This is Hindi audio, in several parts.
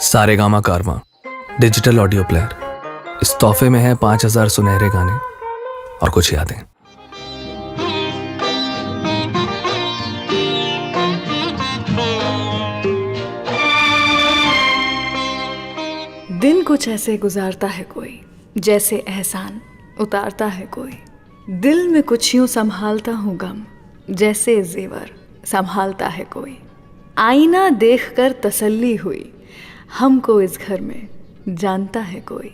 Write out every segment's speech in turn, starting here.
सारेगामा कारवां डिजिटल ऑडियो प्लेयर। इस तोहफे में है 5000 सुनहरे गाने और कुछ यादें। दिन कुछ ऐसे गुजारता है कोई, जैसे एहसान उतारता है कोई। दिल में कुछ यूं संभालता हूँ गम, जैसे जेवर संभालता है कोई। आईना देखकर तसल्ली हुई, हमको इस घर में जानता है कोई।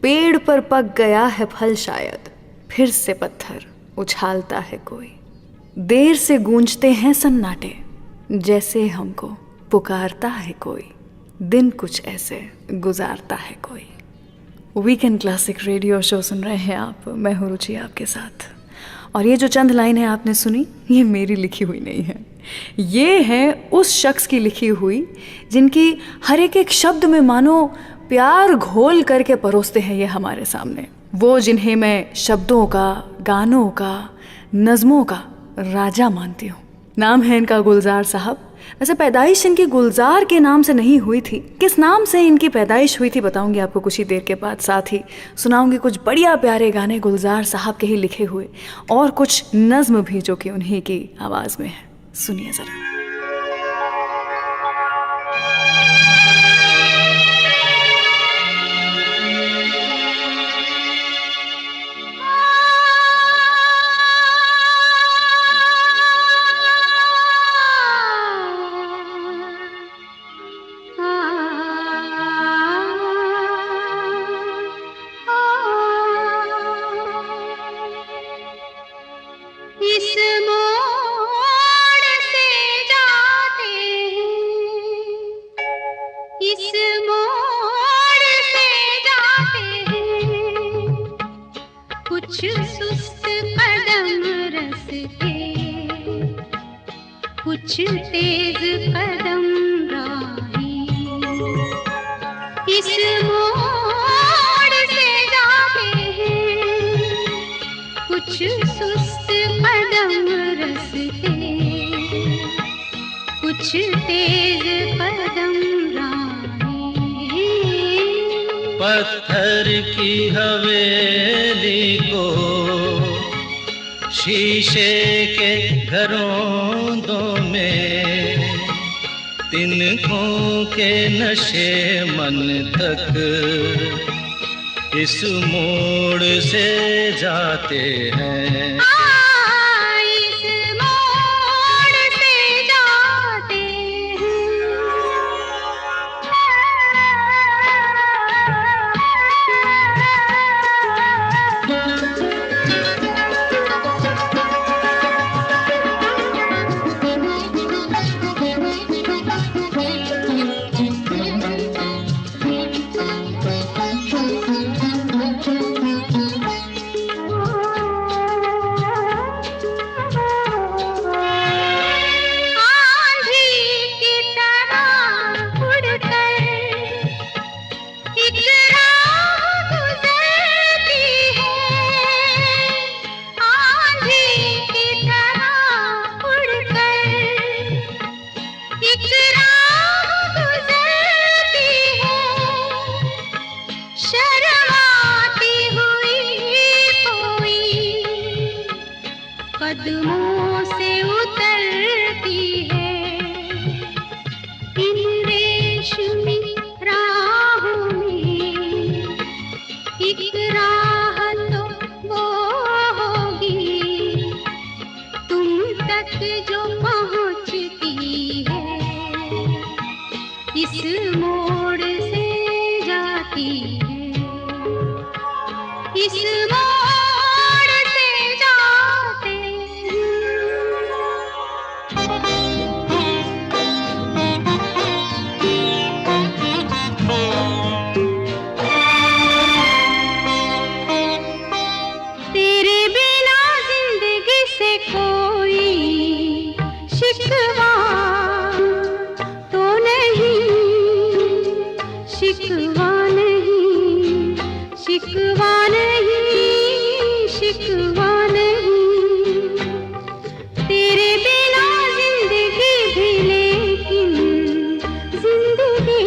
पेड़ पर पक गया है फल शायद, फिर से पत्थर उछालता है कोई। देर से गूंजते हैं सन्नाटे, जैसे हमको पुकारता है कोई। दिन कुछ ऐसे गुजारता है कोई। वीकेंड क्लासिक रेडियो शो सुन रहे हैं आप, मैं हूँ रुचि आपके साथ। और ये जो चंद लाइनें आपने सुनी, ये मेरी लिखी हुई नहीं है, ये है उस शख्स की लिखी हुई जिनकी हर एक शब्द में मानो प्यार घोल करके परोसते हैं ये हमारे सामने। वो जिन्हें मैं शब्दों का, गानों का, नज़मों का राजा मानती हूँ। नाम है इनका गुलजार साहब। वैसे पैदाइश इनकी गुलजार के नाम से नहीं हुई थी, किस नाम से इनकी पैदाइश हुई थी बताऊंगी आपको कुछ ही देर के बाद। साथ ही सुनाऊंगी कुछ बढ़िया प्यारे गाने गुलजार साहब के ही लिखे हुए, और कुछ नज़्म भी जो कि उन्हीं की आवाज़ में है। सुनिए ज़रा। कुछ तेज कदम राही इस मोड़ से जाते हैं। कुछ सुस्त कदम रस्ते, कुछ तेज कदम राही। पत्थर की हवेली को शीशे के घरों में, तिनकों के नशे मन तक इस मोड़ से जाते हैं। कदमों से उतरती है इन रेशमी राहों में। एक राह तो वो होगी तुम तक जो पहुंचती है, इस मोड़ से जाती है, इस शिकवा नहीं, शिकवा नहीं, शिकवा नहीं। तेरे बिना जिंदगी भी लेकिन जिंदगी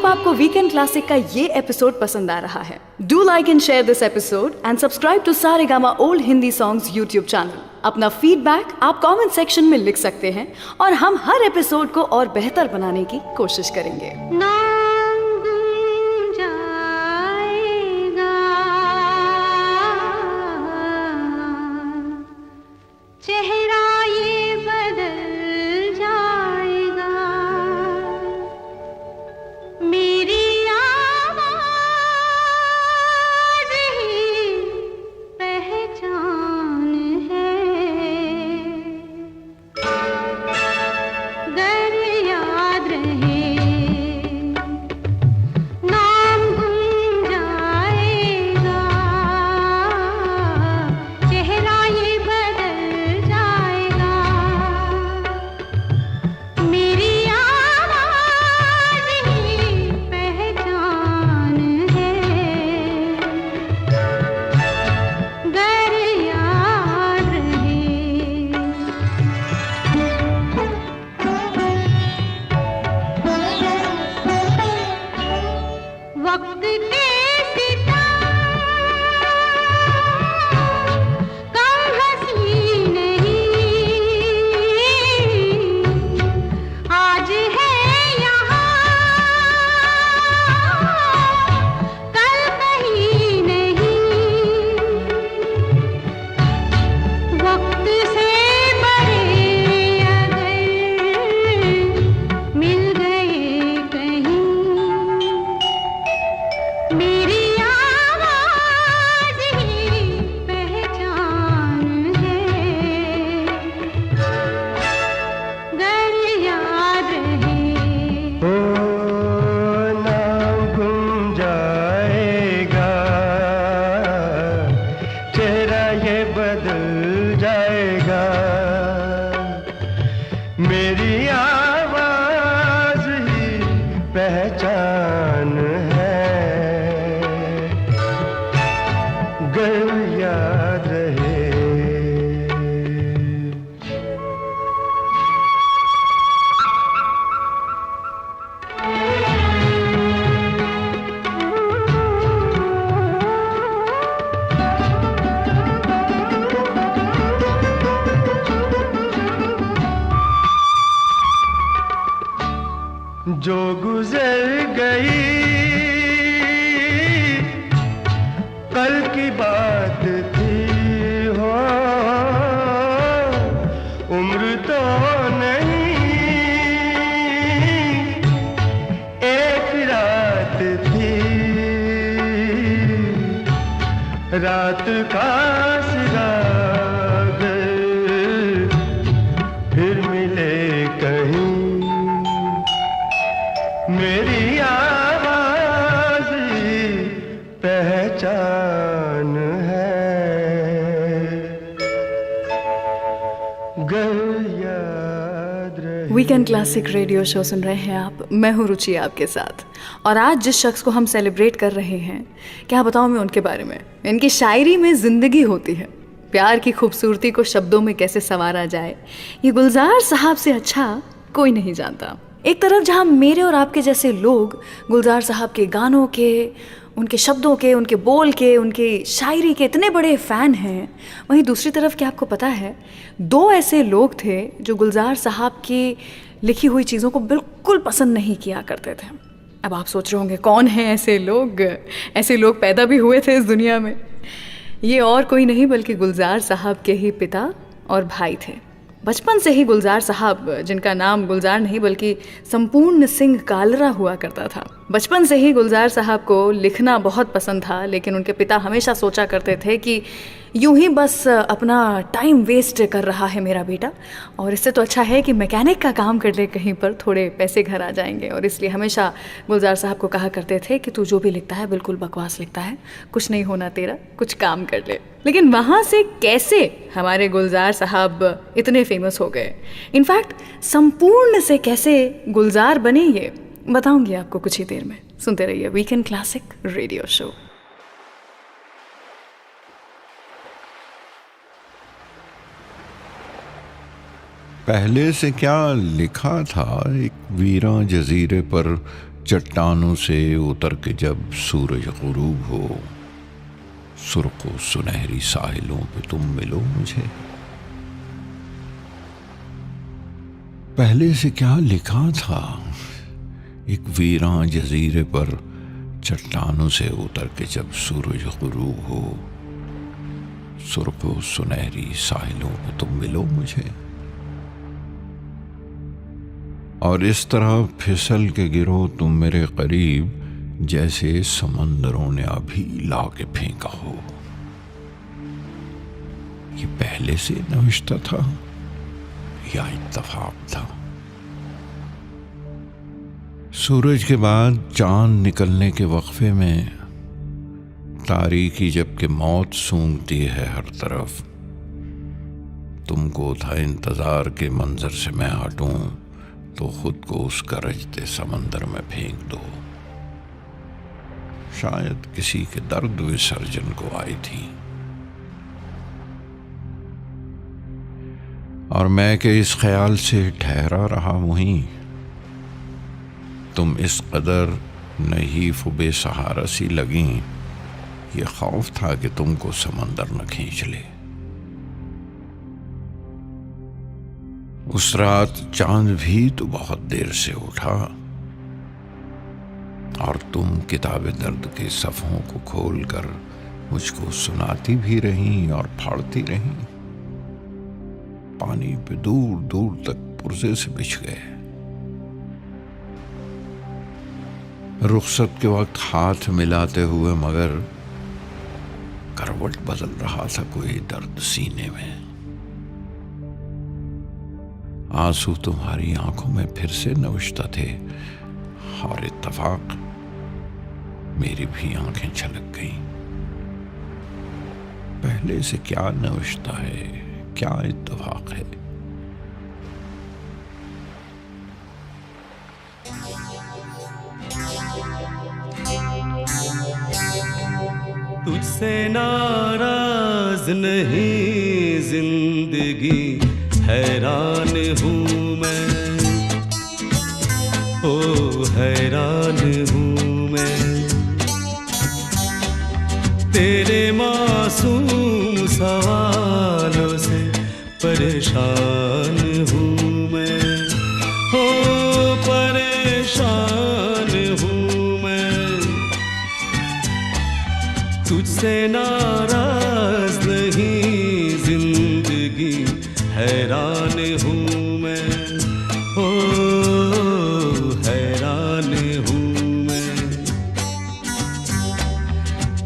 आपको वीकेंड क्लासिक का ये एपिसोड पसंद आ रहा है, do like and share this episode and subscribe to Saregama old Hindi songs YouTube channel. अपना फीडबैक आप कमेंट सेक्शन में लिख सकते हैं और हम हर एपिसोड को और बेहतर बनाने की कोशिश करेंगे। नाम गुम जाएगा, चेहरा ये बदल जाएगा, मेरी आवाज़ ही पहचान है, गर याद रहे नाम गुम जाएगा, चेहरा ये बदल जाएगा, मेरी आवाज़ ही पहचान है, गर याद रहे। वक्त के सितम कम हंसी नहीं, आज है यहाँ कल कहीं नहीं, वक्त से बड़े अगर मिल गए कहीं, मेरी आवाज़ ही पहचान है, गर याद रहे। ओ नाम गुम जाएगा, चेहरा ये बदल जाएगा, मेरी आवाज़ ही पहचान है, गर याद रहे। जो गुजर गई कल की बात थी हो, उम्र तो नहीं एक रात थी, रात का सिरा फिर मिले कहीं, मेरी आवाज़ ही पहचान है, गर याद रहे। वीकेंड क्लासिक रेडियो शो सुन रहे हैं आप, मैं हूँ रुचि आपके साथ। और आज जिस शख्स को हम सेलिब्रेट कर रहे हैं, क्या बताऊँ मैं उनके बारे में। इनकी शायरी में ज़िंदगी होती है, प्यार की खूबसूरती को शब्दों में कैसे संवारा जाए, ये गुलजार साहब से अच्छा कोई नहीं जानता। एक तरफ जहाँ मेरे और आपके जैसे लोग गुलजार साहब के गानों के, उनके शब्दों के, उनके बोल के, उनकी शायरी के इतने बड़े फ़ैन हैं, वहीं दूसरी तरफ क्या आपको पता है, दो ऐसे लोग थे जो गुलजार साहब की लिखी हुई चीज़ों को बिल्कुल पसंद नहीं किया करते थे। अब आप सोच रहे होंगे कौन हैं ऐसे लोग? ऐसे लोग पैदा भी हुए थे इस दुनिया में। ये और कोई नहीं बल्कि गुलजार साहब के ही पिता और भाई थे। बचपन से ही गुलजार साहब, जिनका नाम गुलजार नहीं बल्कि संपूर्ण सिंह कालरा हुआ करता था, बचपन से ही गुलजार साहब को लिखना बहुत पसंद था। लेकिन उनके पिता हमेशा सोचा करते थे कि यूं ही बस अपना टाइम वेस्ट कर रहा है मेरा बेटा, और इससे तो अच्छा है कि मैकेनिक का काम कर ले कहीं पर, थोड़े पैसे घर आ जाएंगे। और इसलिए हमेशा गुलजार साहब को कहा करते थे कि तू जो भी लिखता है बिल्कुल बकवास लिखता है, कुछ नहीं होना तेरा, कुछ काम कर ले। लेकिन वहाँ से कैसे हमारे गुलजार साहब इतने फेमस हो गए, इनफैक्ट संपूर्ण से कैसे गुलजार बने, ये बताऊंगी आपको कुछ ही देर में। सुनते रहिए वीकेंड क्लासिक रेडियो शो। पहले से क्या लिखा था, एक वीरां जजीरे पर चट्टानों से उतर के जब सूरज गुरूब हो, सुर्ख व सुनहरी साहिलों पे तुम मिलो मुझे। पहले से क्या लिखा था, एक वीरां जजीरे पर चट्टानों से उतर के जब सूरज गुरूब हो, सुर्ख व सुनहरी साहिलों पे तुम मिलो मुझे। और इस तरह फिसल के गिरो तुम मेरे करीब, जैसे समंदरों ने अभी ला के फेंका हो। ये पहले से नविश्ता था या इत्तफाक था? सूरज के बाद चांद निकलने के वक्फे में तारीकी जबकि मौत सूंघती है हर तरफ, तुमको था इंतजार के मंजर से मैं हटूं तो खुद को उस गरजते समंदर में फेंक दो। शायद किसी के दर्द विसर्जन को आई थी, और मैं के इस ख्याल से ठहरा रहा वहीं, तुम इस कदर नहीफ व बेसहारा सी लगी, ये खौफ था कि तुमको समंदर न खींच ले। उस रात चांद भी तो बहुत देर से उठा, और तुम किताबे दर्द के सफ़ों को खोलकर मुझको सुनाती भी रहीं और फाड़ती रहीं। पानी पे दूर दूर तक पुर्जे से बिछ गए। रुखसत के वक्त हाथ मिलाते हुए मगर करवट बदल रहा था कोई दर्द सीने में। आंसू तुम्हारी आंखों में फिर से नविश्ता थे, और इत्तफाक मेरी भी आंखें छलक गईं। पहले से क्या नविश्ता है, क्या इत्तफाक है। तुझसे नाराज नहीं जिंदगी, हैरान हूँ मैं, ओ हैरान हूँ मैं। तेरे मासूम सवालों से परेशान हूँ मैं, ओ परेशान हूँ मैं। तुझसे नाराज नहीं जिंदगी, हैरान हूँ मैं, ओ हैरान हूँ मैं।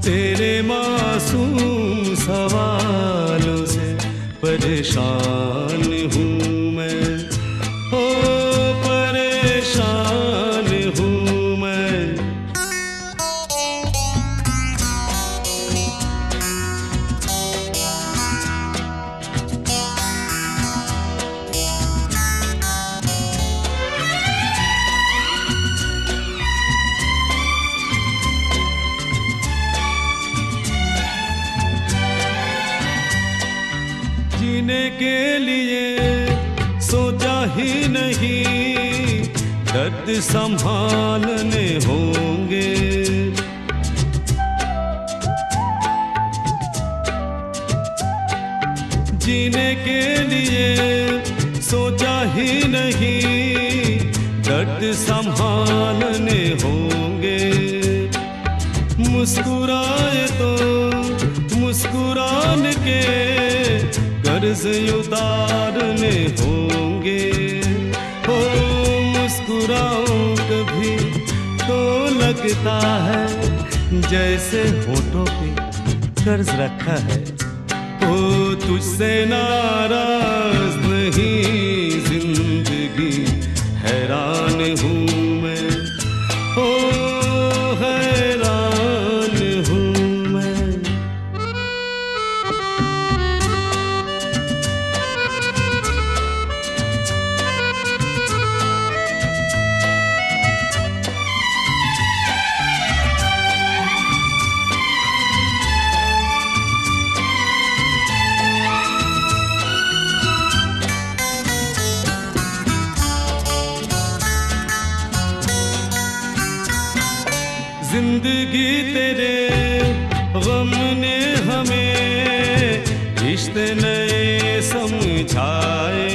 तेरे मासूम सवालों से परेशान हूँ मैं, ओ परेशान हूँ मैं। जीने के लिए सोचा ही नहीं, दर्द संभालने होंगे। जीने के लिए सोचा ही नहीं, दर्द संभालने होंगे। मुस्कुराए तो मुस्कुराने के कर्ज उतारने होंगे। हो मुस्कुराऊं कभी तो लगता है जैसे होठों पे कर्ज रखा है। ओ तुझसे नाराज नहीं जिंदगी, हैरान हूँ मैं, ओ हैरान हूँ मैं। जिंदगी तेरे गम ने हमें रिश्ते नए समझाए।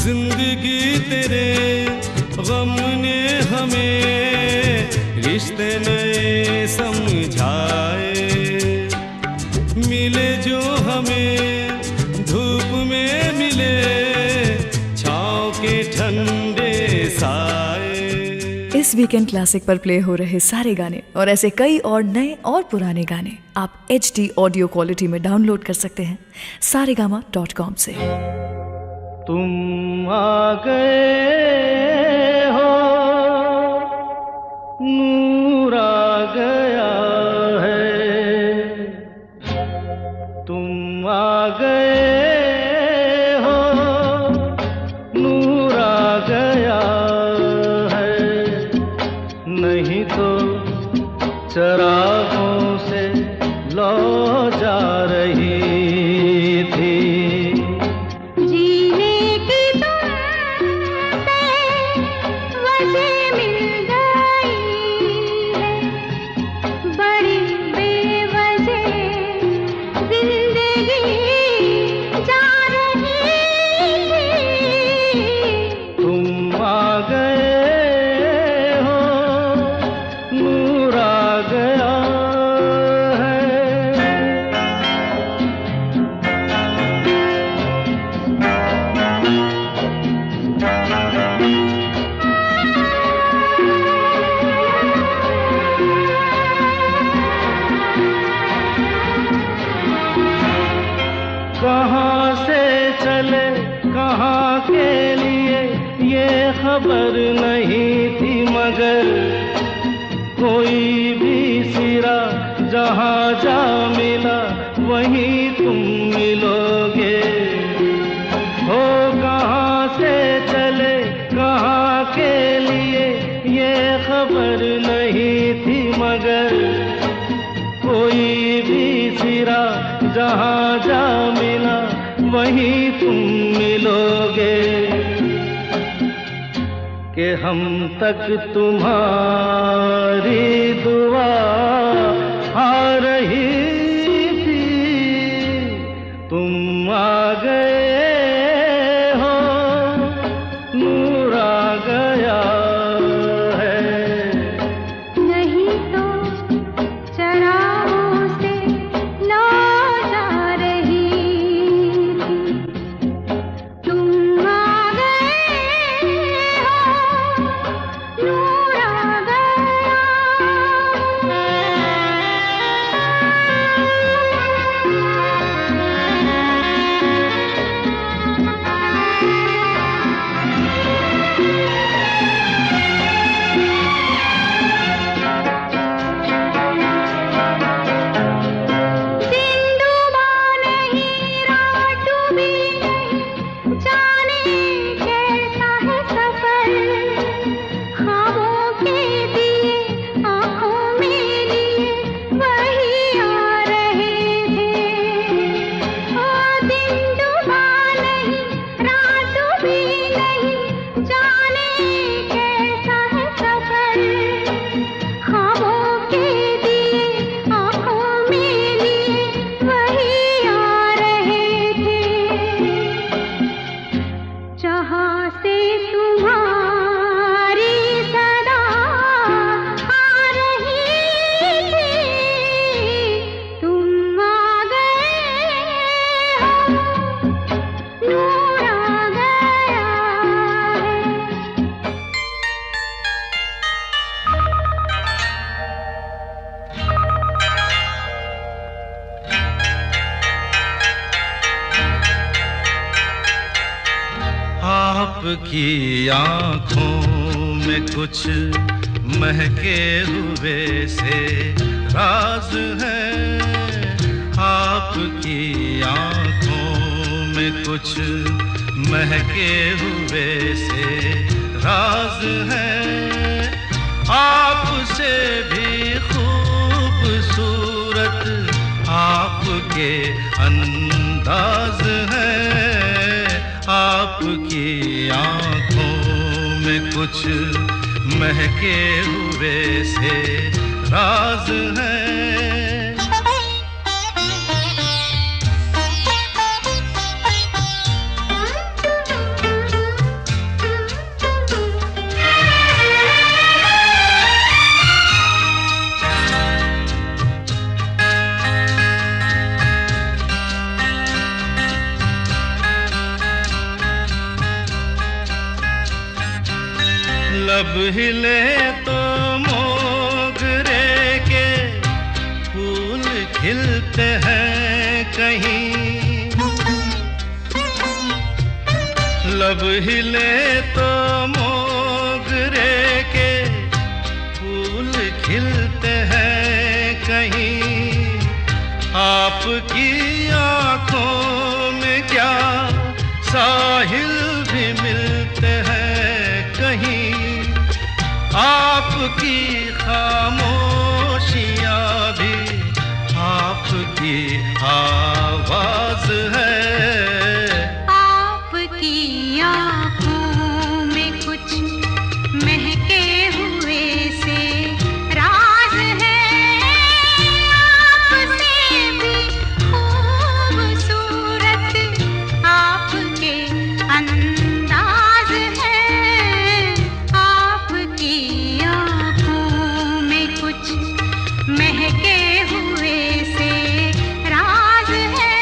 जिंदगी तेरे गम ने हमें रिश्ते नए समझाए। मिले जो हमें धूप में मिले छाँव के ठंडे साए। इस वीकेंड क्लासिक पर प्ले हो रहे सारे गाने और ऐसे कई और नए और पुराने गाने आप HD ऑडियो क्वालिटी में डाउनलोड कर सकते हैं saregama.com से। तुम आ गए हो, नूर आ गया है। तुम आ गए हो, नूर आ गया है। नहीं तो चरागों से लौ जा रही थी। कहाँ से चले कहाँ के लिए ये खबर नहीं थी, मगर कोई भी सिरा जहाँ जा मिला वहीं तुम मिलोगे। हो कहाँ से चले कहाँ के लिए ये खबर नहीं थी, मगर कोई भी सिरा जहाँ जा मिला वहीं तुम मिलोगे। कि हम तक तुम्हारी दुआ आ रही थी। तुम आ गए हो, नूर आ गया है। नहीं तो चरागों से लौ जा रही थी। तुम आ गए हो, नूर आ गया। आपकी आँखों में कुछ महके हुए से राज है। आपकी आँखों में कुछ महके हुए से राज है। आपसे भी खूबसूरत आपके अंदाज है। आप आपकी आंखों में कुछ महके हुए से राज है। लब हिले तो मोगरे के फूल खिलते हैं कहीं, लब हिले तो मोगरे के फूल खिलते हैं कहीं। आपकी आंखों में क्या साहिल भी मिलते हैं कहीं। आपकी खामोशियाँ भी आपकी आवाज है। आपकी आँखों में कुछ महके हुए से राज है। आपसे भी खूबसूरत आपके अंदाज है। आपकी आँखों में कुछ महके हुए से राज है।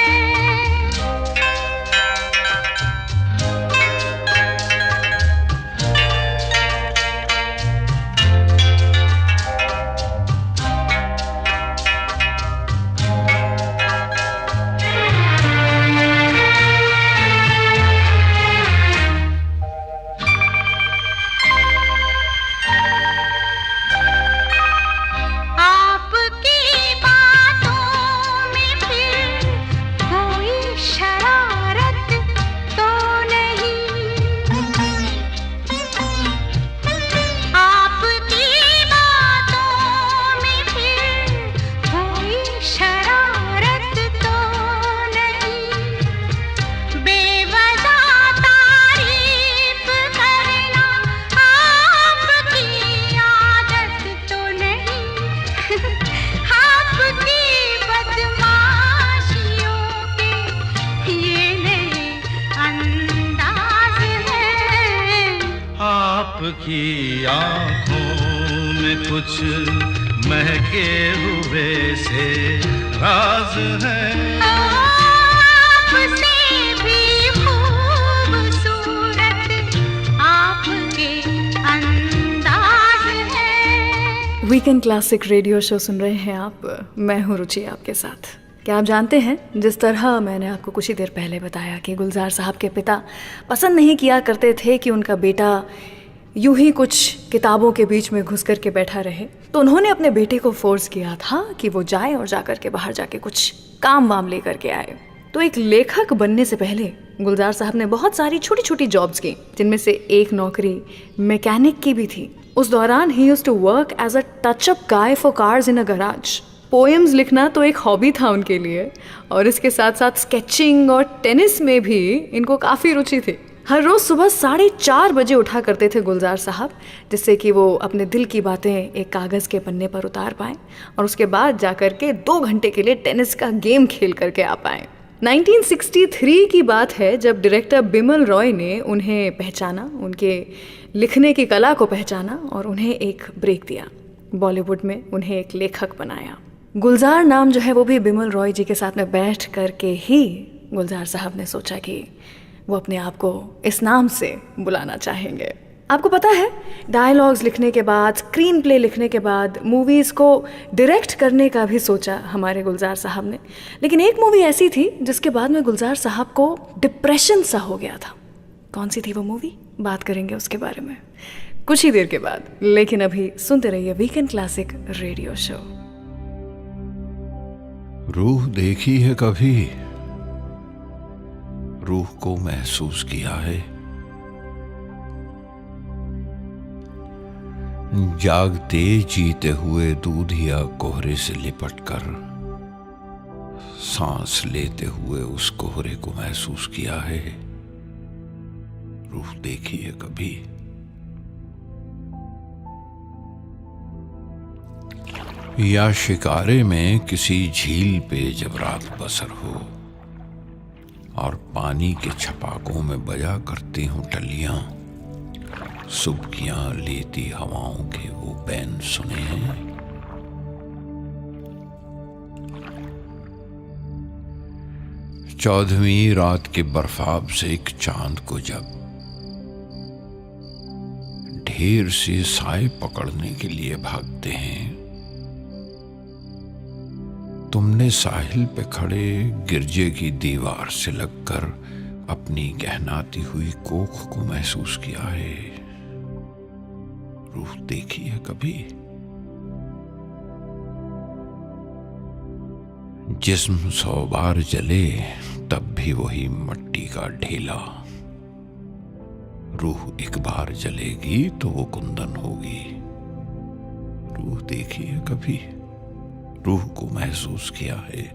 आपकी बातों में फिर कोई शरारत तो नहीं। आपकी बातों में फिर कोई शरारत तो नहीं। बेवजह तारीफ करना आपकी आदत तो नहीं। आपकी बदमाशियों के ये नए अंदाज है। आपकी आंखों में कुछ महके हुए से राज है। आपसे भी खूबसूरत आपके अंदाज है। वीकेंड क्लासिक रेडियो शो सुन रहे हैं आप। मैं हूँ रुचि आपके साथ। क्या आप जानते हैं, जिस तरह मैंने आपको कुछ ही देर पहले बताया कि गुलजार साहब के पिता पसंद नहीं किया करते थे कि उनका बेटा यूं ही कुछ किताबों के बीच में घुस कर के बैठा रहे, तो उन्होंने अपने बेटे को फोर्स किया था कि वो जाए और जाकर के बाहर जाके कुछ काम वाम लेकर के आए। तो एक लेखक बनने से पहले गुलजार साहब ने बहुत सारी छोटी छोटी जॉब्स की, जिनमें से एक नौकरी मैकेनिक की भी थी। उस दौरान ही used to work as a touch up guy for cars in a garage. Poems लिखना तो एक हॉबी था उनके लिए, और इसके साथ साथ स्केचिंग और टेनिस में भी इनको काफ़ी रुचि थी। हर रोज़ सुबह 4:30 बजे उठा करते थे गुलजार साहब, जिससे कि वो अपने दिल की बातें एक कागज़ के पन्ने पर उतार पाएँ और उसके बाद जाकर के 2 घंटे के लिए टेनिस का गेम खेल करके आ पाएँ। 1963 की बात है जब डायरेक्टर बिमल रॉय ने उन्हें पहचाना, उनके लिखने की कला को पहचाना और उन्हें एक ब्रेक दिया। बॉलीवुड में उन्हें एक लेखक बनाया। गुलजार नाम जो है वो भी बिमल रॉय जी के साथ में बैठ करके ही गुलजार साहब ने सोचा कि वो अपने आप को इस नाम से बुलाना चाहेंगे। आपको पता है, डायलॉग्स लिखने के बाद, स्क्रीन प्ले लिखने के बाद मूवीज़ को डायरेक्ट करने का भी सोचा हमारे गुलजार साहब ने। लेकिन एक मूवी ऐसी थी जिसके बाद में गुलजार साहब को डिप्रेशन सा हो गया था। कौन सी थी वो मूवी? बात करेंगे उसके बारे में कुछ ही देर के बाद। लेकिन अभी सुनते रहिए वीकेंड क्लासिक रेडियो शो। रूह देखी है कभी? रूह को महसूस किया है? जागते जीते हुए दूधिया कोहरे से लिपटकर सांस लेते हुए उस कोहरे को महसूस किया है? रूह देखी है कभी? या शिकारे में किसी झील पे जब रात बसर हो और पानी के छपाकों में बजा करती हूं टलियां, सुबकियां लेती हवाओं के वो बैन सुने हैं? चौदहवीं रात के बर्फाब से एक चांद को जब ढेर से साए पकड़ने के लिए भागते हैं, तुमने साहिल पे खड़े गिरजे की दीवार से लगकर अपनी गहनाती हुई कोख को महसूस किया है? रूह देखी है कभी? जिस्म 100 बार जले तब भी वही मट्टी का ढेला। रूह एक बार जलेगी तो वो कुंदन होगी। रूह देखी है कभी? रूह को महसूस किया है?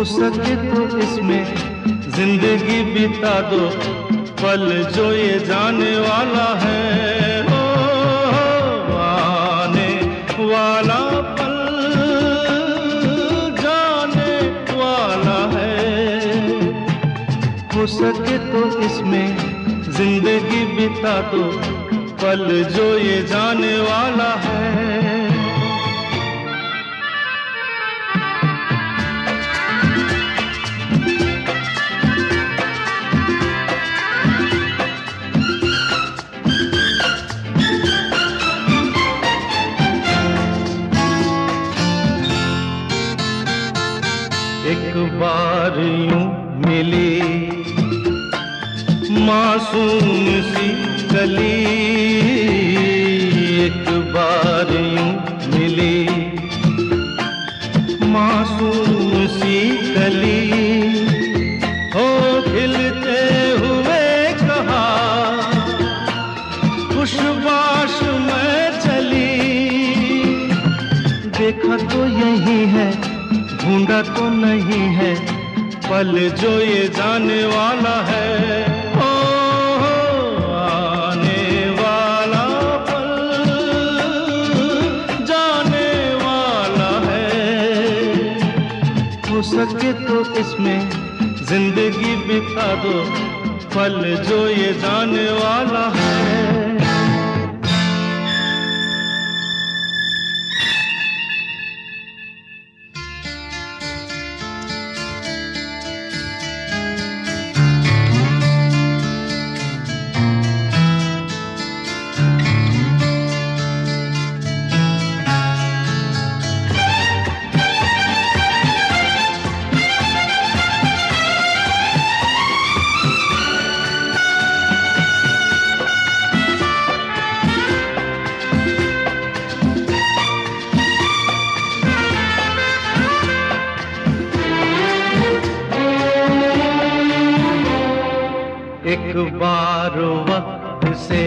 सके तो इसमें जिंदगी बिता दो, पल जो ये जाने वाला है। ओ, आने वाला पल जाने वाला है। हो सके तो इसमें जिंदगी बिता दो, पल जो ये जाने वाला है। एक बार यूं मिली मासूम सी कली, एक बार यूं मिली मासूम सी कली। हो खिलते हुए कहा खुशबाश में चली, देखा तो यही है ढूंढा तो नहीं है, पल जो ये जाने वाला है। ओ, आने वाला पल जाने वाला है। हो सके तो इसमें जिंदगी बिता दो, पल जो ये जाने वाला है। एक बार वक्त से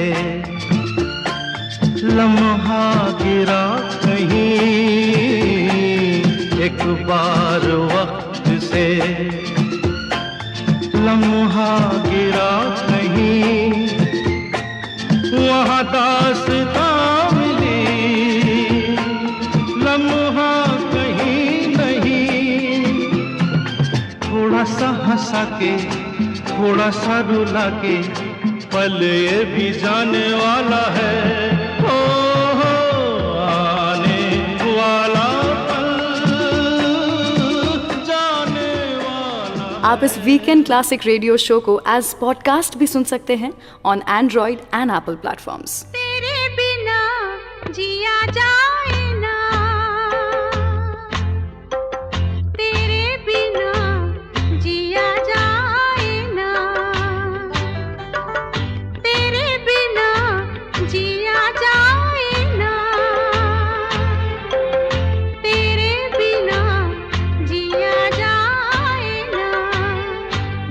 लम्हा गिरा कहीं, एक बार वक्त से लम्हा गिरा कहीं, वहाँ दास्तां मिली लम्हा कहीं नहीं। थोड़ा सा हंसा के थोड़ा सा रुला के, पल ये भी जाने वाला है। ओ, आने वाला पल आप इस वीकेंड क्लासिक रेडियो शो को एज पॉडकास्ट भी सुन सकते हैं on Android and Apple platforms. तेरे बिना जिया जाए ना, तेरे बिना जिया जाए ना, तेरे बिना जिया जाए ना, तेरे बिना जिया जाए ना,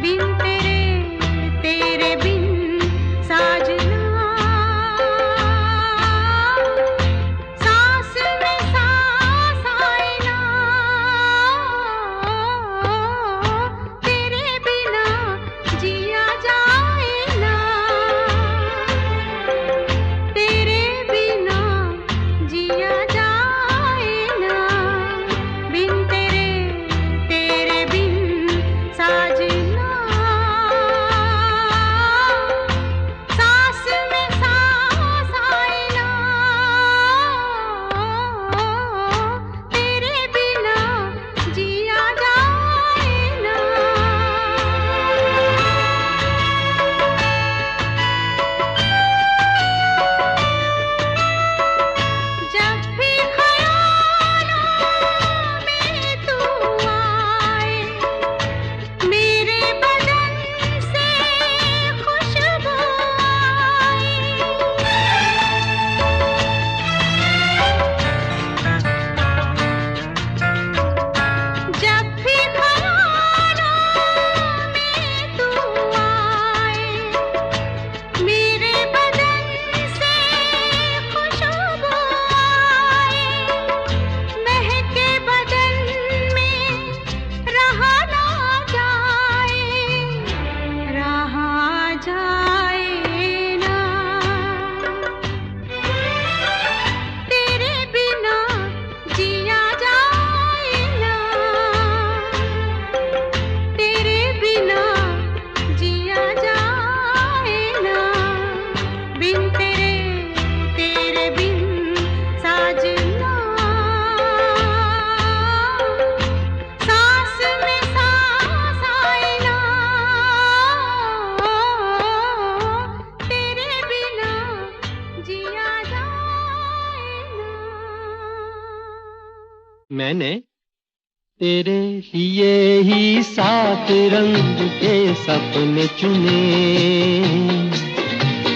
बिन तेरे तेरे बिन साजना, सांस में सांस आए ना, तेरे बिना जिया जाए ना, तेरे बिना जिया जाए ना, बिन तेरे तेरे बिन साजना, सांस में सांस आए ना, तेरे बिना जिया जाए ना। जब भी ख्यालों में तू आए, मेरे बदन से खुशबू आए, जब भी ख्यालों में तू आए, मेरे बदन से खुशबू आए, महके बदन में रहा ना जाए, रहा जाए ना, तेरे बिना जिया जाए ना, तेरे बिना जिया जाए ना, बिन तेरे तेरे बिन साजना, सांस में सांस आए ना, तेरे बिना जिया जाए ना। मैंने तेरे लिए ही 7 रंग के सपने चुने,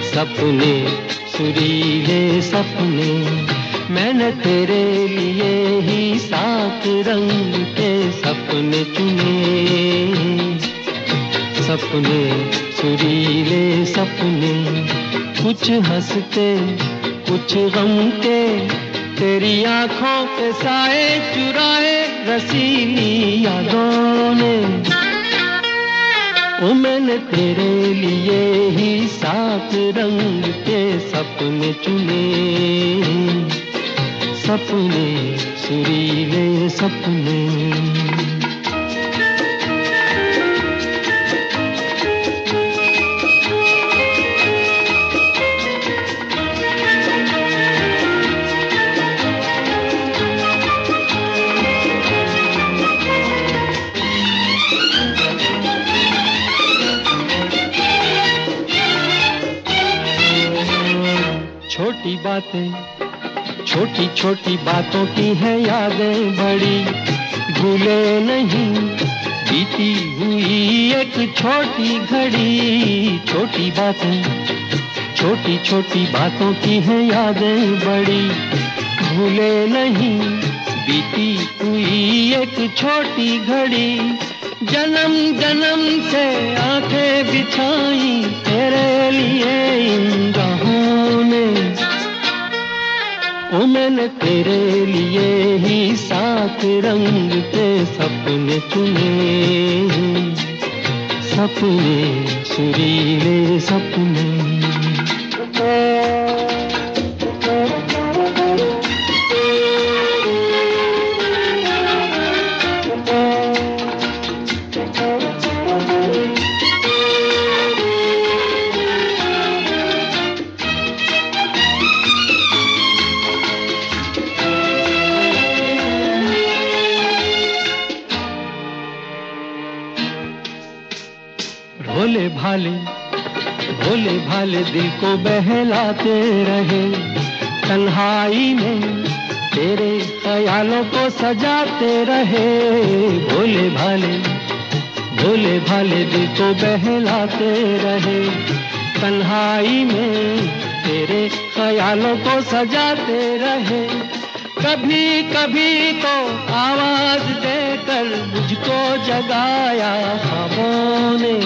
सपने सुरीले सपने, मैंने तेरे लिए ही 7 रंग के सपने चुने, सपने सुरीले सपने, कुछ हंसते कुछ गम के, तेरी आंखों के साए चुराए रसीली यादों ने, ओ मैंने तेरे लिए ही 7 रंग के सपने चुने, सपने सुरीले सपने। छोटी बातें छोटी छोटी बातों की है यादें बड़ी, भूले नहीं बीती हुई एक छोटी घड़ी, छोटी बातें छोटी छोटी बातों की है यादें बड़ी, भूले नहीं बीती हुई एक छोटी घड़ी, जन्म जन्म से आंखें बिछाई तेरे लिए इन राहों ने, ओ मैंने तेरे लिए ही 7 रंग के सपने चुने, सपने सुरीले सपने। भोले भाले दिल को बहलाते रहे, तन्हाई में तेरे ख्यालों को सजाते रहे। भोले भाले दिल को बहलाते रहे, तन्हाई में तेरे ख्यालों को सजाते रहे। कभी कभी तो आवाज देकर मुझको जगाया ख्वाबों ने,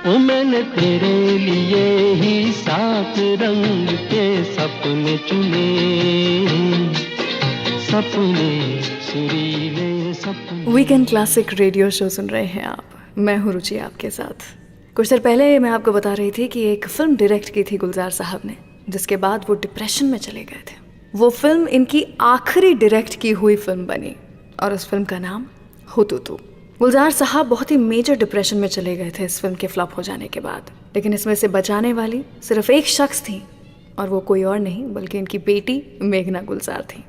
ओ मैंने तेरे लिए ही 7 रंग के सपने चुने, सपने सुरीले सपने। वीकेंड क्लासिक रेडियो शो सुन रहे हैं आप, मैं हूँ रुचि आपके साथ। कुछ देर पहले मैं आपको बता रही थी कि एक फिल्म डायरेक्ट की थी गुलजार साहब ने, जिसके बाद वो डिप्रेशन में चले गए थे। वो फिल्म इनकी आखिरी डायरेक्ट की हुई फिल्म बनी और उस फिल्म का नाम हुतुतु। गुलजार साहब बहुत ही मेजर डिप्रेशन में चले गए थे इस फिल्म के फ्लॉप हो जाने के बाद, लेकिन इसमें से बचाने वाली सिर्फ एक शख्स थी और वो कोई और नहीं बल्कि इनकी बेटी मेघना गुलजार थी।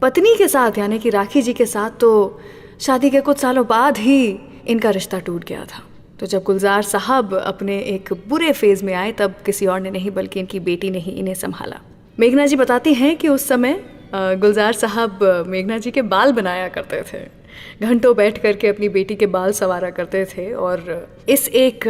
पत्नी के साथ यानी कि राखी जी के साथ तो शादी के कुछ सालों बाद ही इनका रिश्ता टूट गया था। तो जब गुलजार साहब अपने एक बुरे फेज में आए तब किसी और ने नहीं बल्कि इनकी बेटी ने ही इन्हें संभाला। मेघना जी बताती हैं कि उस समय गुलजार साहब मेघना जी के बाल बनाया करते थे, घंटों बैठ करके अपनी बेटी के बाल संवारा करते थे और इस एक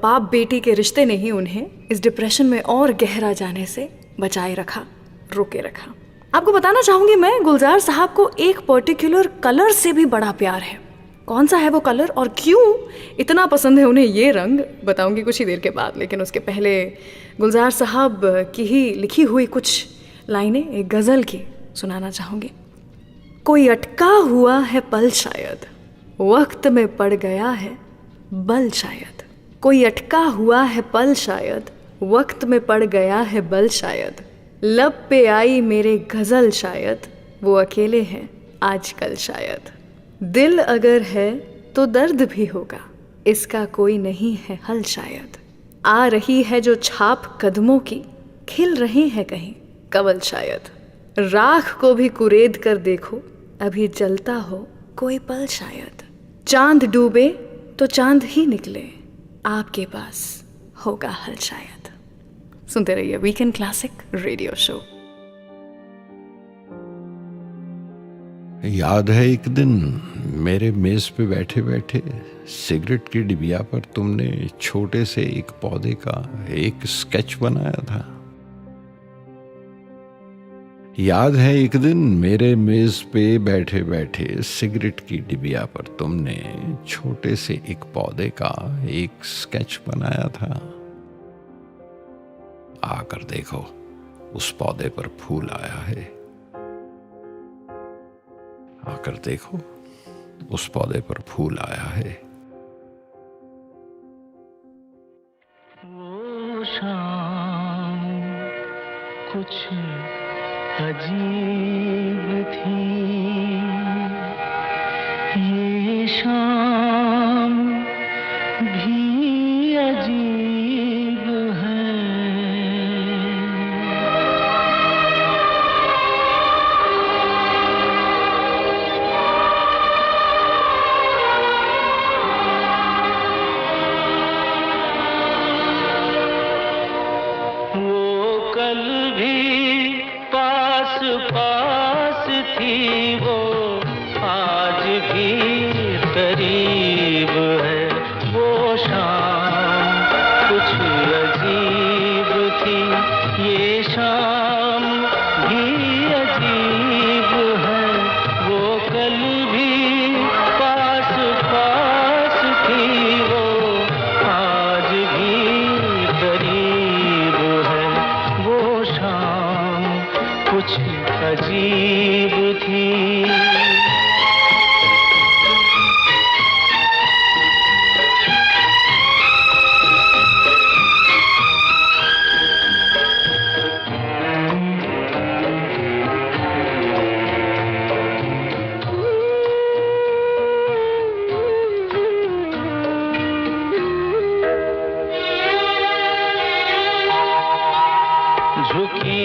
बाप बेटी के रिश्ते ने ही उन्हें इस डिप्रेशन में और गहरा जाने से बचाए रखा, रोके रखा। आपको बताना चाहूँगी मैं, गुलजार साहब को एक पर्टिकुलर कलर से भी बड़ा प्यार है। कौन सा है वो कलर और क्यों इतना पसंद है उन्हें ये रंग, बताऊंगी कुछ ही देर के बाद। लेकिन उसके पहले गुलजार साहब की ही लिखी हुई कुछ लाइनें एक गज़ल की सुनाना चाहूँगी। कोई अटका हुआ है पल शायद, वक्त में पड़ गया है बल शायद। कोई अटका हुआ है पल शायद, वक्त में पड़ गया है बल शायद। लब पे आई मेरे गज़ल शायद, वो अकेले हैं आजकल शायद। दिल अगर है तो दर्द भी होगा, इसका कोई नहीं है हल शायद। आ रही है जो छाप कदमों की, खिल रहे हैं कहीं कवल शायद। राख को भी कुरेद कर देखो, अभी जलता हो कोई पल शायद। चांद डूबे तो चांद ही निकले, आपके पास होगा हल शायद। सुनते रहिए वीकेंड क्लासिक रेडियो शो। याद है एक दिन मेरे मेज पे बैठे बैठे सिगरेट की डिबिया पर तुमने छोटे से एक पौधे का एक स्केच बनाया था। याद है एक दिन मेरे मेज पे बैठे बैठे सिगरेट की डिबिया पर तुमने छोटे से एक पौधे का एक स्केच बनाया था। आकर देखो उस पौधे पर फूल आया है, आकर देखो उस पौधे पर फूल आया है। वो शाम कुछ अजीब थी, ये शाम भी अजीब है। पास थी वो आज भी करीब है। वो शाम कुछ अजीब थी, ये शाम भी अजीब है। वो कल भी पास पास थी, वो आज भी करीब है। वो शाम कुछ अजीब थी। झुकी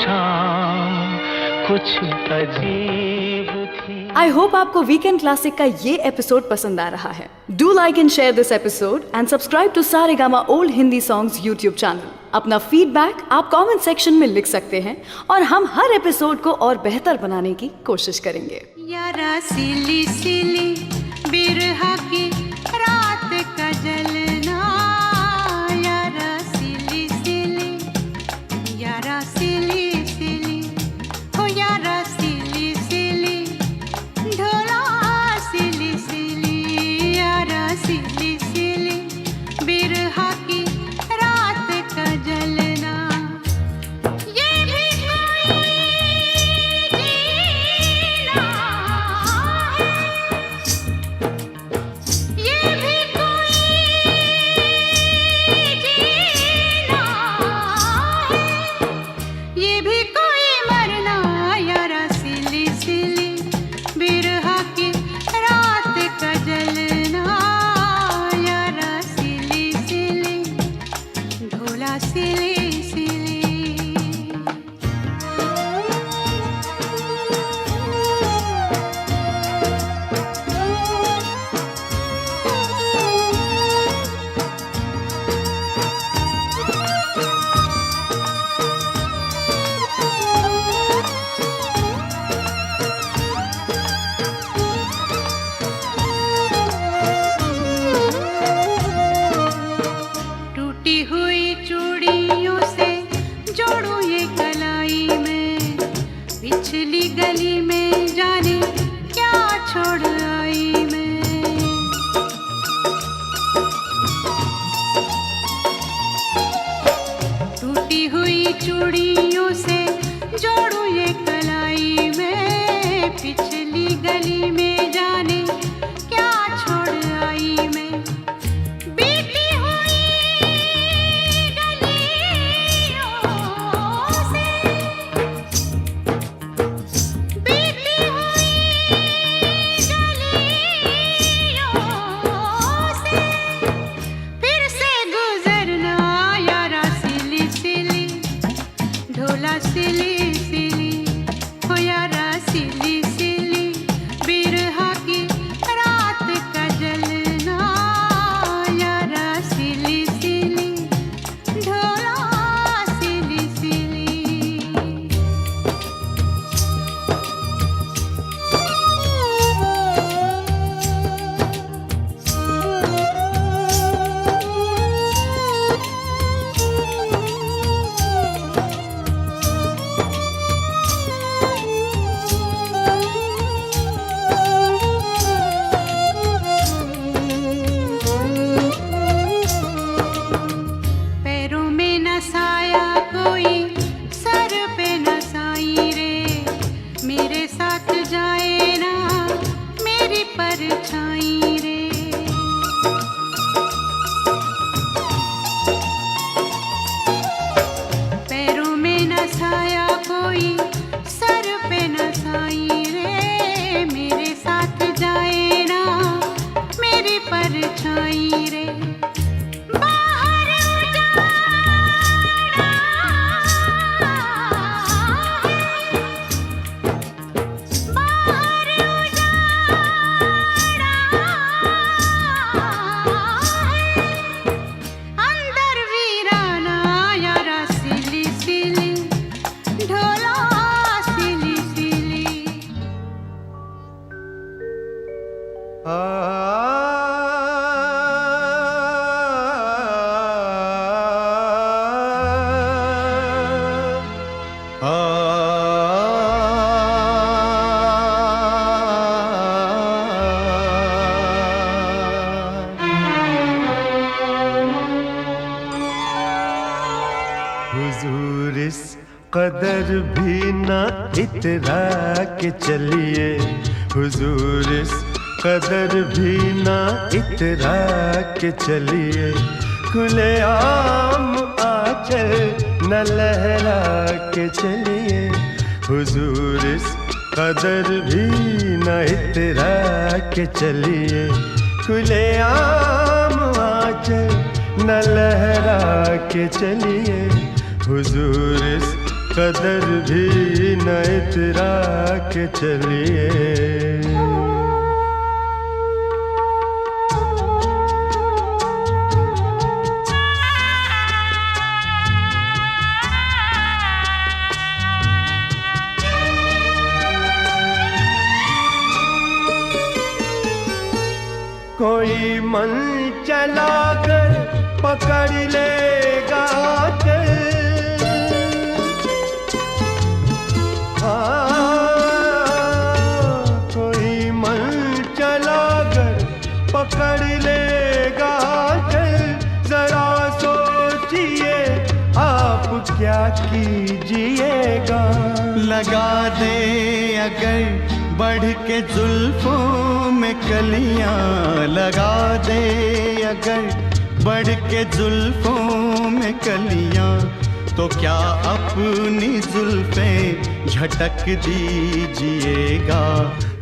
शाम कुछ अजीब थी। आई होप आपको वीकेंड क्लासिक का ये एपिसोड पसंद आ रहा है। Do like and share this episode and subscribe to Saregama old Hindi songs YouTube channel. अपना फीडबैक आप कमेंट सेक्शन में लिख सकते हैं और हम हर एपिसोड को और बेहतर बनाने की कोशिश करेंगे। यारा सिली सिली बिरहा की रात का जलना, यारा सिली सिली, यारा सिली सिली, हो यारा सिली सिली, ढोला सिली सिली, यारा सिली सिली बिरहा की रात का जलना। ये भी कोई जीना है, ये भी कोई जीना है, ये भी कोई मरना, यारा सिली सिली बिरहा की रात का जलना, यारा सिली सिली, ढोला सिली सिली। टूटी हुई चूड़ियों से जोड़ूं ये कलाई में, पिछली गली में जाने क्या छोड़ आई मैं। टूटी हुई चूड़ियों से जोड़ूं ये कलाई में, पिछली गली में जाने क्या छोड़ आई मैं। बीती हुई गलियों से, बीती हुई गलियों से, फिर से गुजरना, यारा सिली सिली, ढोला सिली सिली, हो यारा सिली सिली बिरहा की रात का जलना, यारा सिली सिली, ढोला सिली सिली। पैरों में न साया कोई, सर पे न साई रे, मेरे साथ जाए ना मेरी परछाई रे। पैरों में न साया कोई, सर पे न साई रे, मेरे साथ जाए ना मेरी परछाई रे। बाहर उजाड़ा है, बाहर उजाड़ा है, अंदर वीराना, यारा सिली सिली, ढोला सिली सिली। हुजूर इस कदर भी ना इतरा के चलिए, हुजूर इस कदर भी ना इतरा के चलिए, खुले आम आंचल न लहरा के चलिए, हुजूर इस कदर भी न इतरा के चलिए, खुले आम आंचल न लहरा के चलिए, हुजूर इस कदर भी न इतरा के चलिए। कोई मन चला कर पकड़ लेगा चल, कोई मन चला कर पकड़ लेगा चल। जरा सोचिए आप क्या कीजिएगा। लगा दे अगर बढ़ के जुल्फों में कलियां, लगा दे अगर बढ़ के जुल्फों में कलियां, तो क्या अपनी जुल्फें झटक दीजिएगा।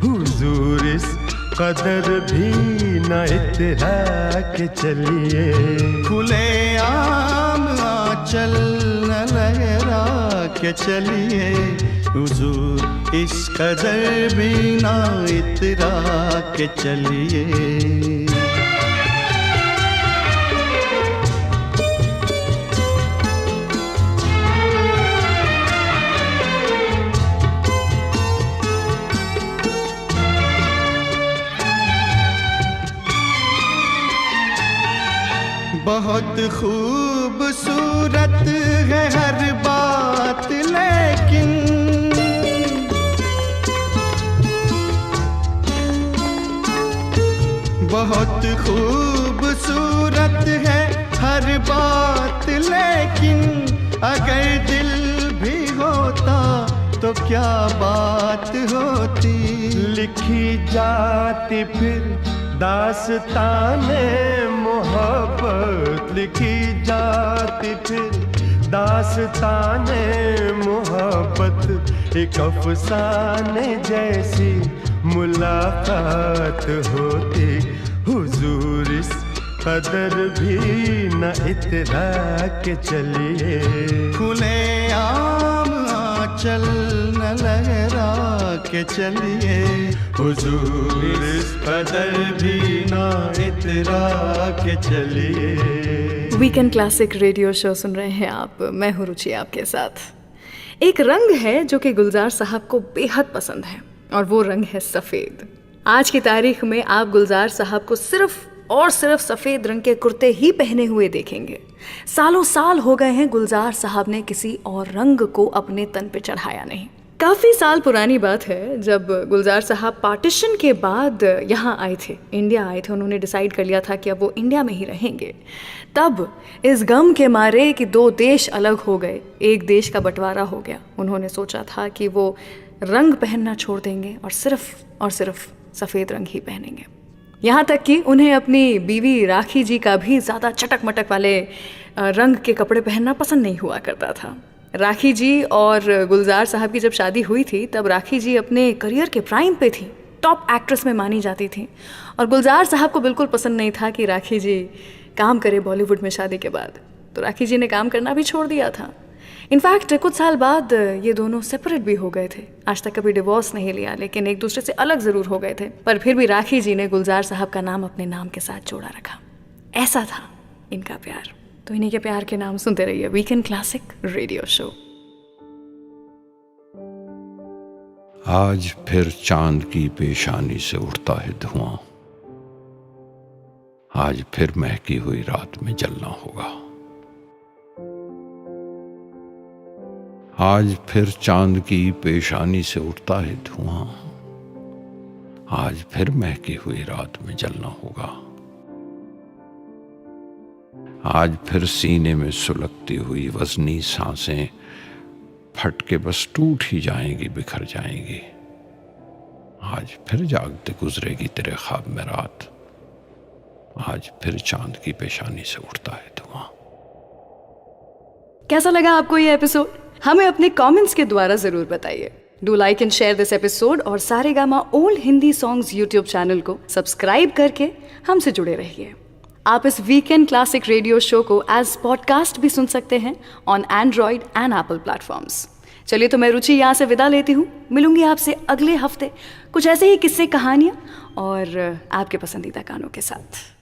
हुजूर इस कदर भी न इतरा के चलिए। खुले आम आंचल न लहरा के चलिए। हुजूर इस कदर भी ना इतरा के चलिए। बहुत खूबसूरत है हर बात, लेकिन बहुत खूबसूरत है हर बात, लेकिन अगर दिल भी होता तो क्या बात होती। लिखी जाती फिर दास्ताने मोहब्बत, लिखी जाती फिर दास्ताने मोहब्बत। एक अफसाने जैसी मुलाकात होती। हुजूर इस कदर भी न इतरा के चलिए। खुले आम आंचल न लहरा के चलिए। हुजूर इस कदर भी न इतरा के चलिए। वीकेंड क्लासिक रेडियो शो सुन रहे हैं आप, मैं हूं रुचि आपके साथ। एक रंग है जो कि गुलजार साहब को बेहद पसंद है और वो रंग है सफ़ेद। आज की तारीख में आप गुलजार साहब को सिर्फ और सिर्फ सफ़ेद रंग के कुर्ते ही पहने हुए देखेंगे। सालों साल हो गए हैं गुलजार साहब ने किसी और रंग को अपने तन पे चढ़ाया नहीं। काफ़ी साल पुरानी बात है जब गुलजार साहब पार्टीशन के बाद यहाँ आए थे, इंडिया आए थे। उन्होंने डिसाइड कर लिया था कि अब वो इंडिया में ही रहेंगे। तब इस गम के मारे कि दो देश अलग हो गए, एक देश का बंटवारा हो गया, उन्होंने सोचा था कि वो रंग पहनना छोड़ देंगे और सिर्फ सफ़ेद रंग ही पहनेंगे। यहाँ तक कि उन्हें अपनी बीवी राखी जी का भी ज़्यादा चटक मटक वाले रंग के कपड़े पहनना पसंद नहीं हुआ करता था। राखी जी और गुलजार साहब की जब शादी हुई थी तब राखी जी अपने करियर के प्राइम पे थी, टॉप एक्ट्रेस में मानी जाती थी। और गुलजार साहब को बिल्कुल पसंद नहीं था कि राखी जी काम करे बॉलीवुड में शादी के बाद, तो राखी जी ने काम करना भी छोड़ दिया था। इनफैक्ट कुछ साल बाद ये दोनों सेपरेट भी हो गए थे। आज तक कभी डिवोर्स नहीं लिया, लेकिन एक दूसरे से अलग ज़रूर हो गए थे, पर फिर भी राखी जी ने गुलजार साहब का नाम अपने नाम के साथ जोड़ा रखा। ऐसा था इनका प्यार। तो इन्हीं के प्यार के नाम सुनते रहिए वीकेंड क्लासिक रेडियो शो। आज फिर चांद की पेशानी से उठता है धुआं, आज फिर महकी हुई रात में जलना होगा। आज फिर चांद की पेशानी से उठता है धुआं, आज फिर महकी हुई रात में जलना होगा। आज फिर सीने में सुलगती हुई वजनी सांसें फट के बस टूट ही जाएंगी, बिखर जाएंगी। आज फिर जागते गुजरेगी तेरे ख्वाब में रात, आज फिर चांद की पेशानी से उठता है धुआं। कैसा लगा आपको ये एपिसोड? हमें अपने कमेंट्स के द्वारा जरूर बताइए। Do like and share this episode और Saregama old Hindi songs YouTube channel को सब्सक्राइब करके हमसे जुड़े रहिए। आप इस वीकेंड क्लासिक रेडियो शो को एज पॉडकास्ट भी सुन सकते हैं on Android and Apple platforms. चलिए तो मैं रुचि यहाँ से विदा लेती हूँ। मिलूंगी आपसे अगले हफ्ते कुछ ऐसे ही किस्से, कहानियाँ और आपके पसंदीदा गानों के साथ।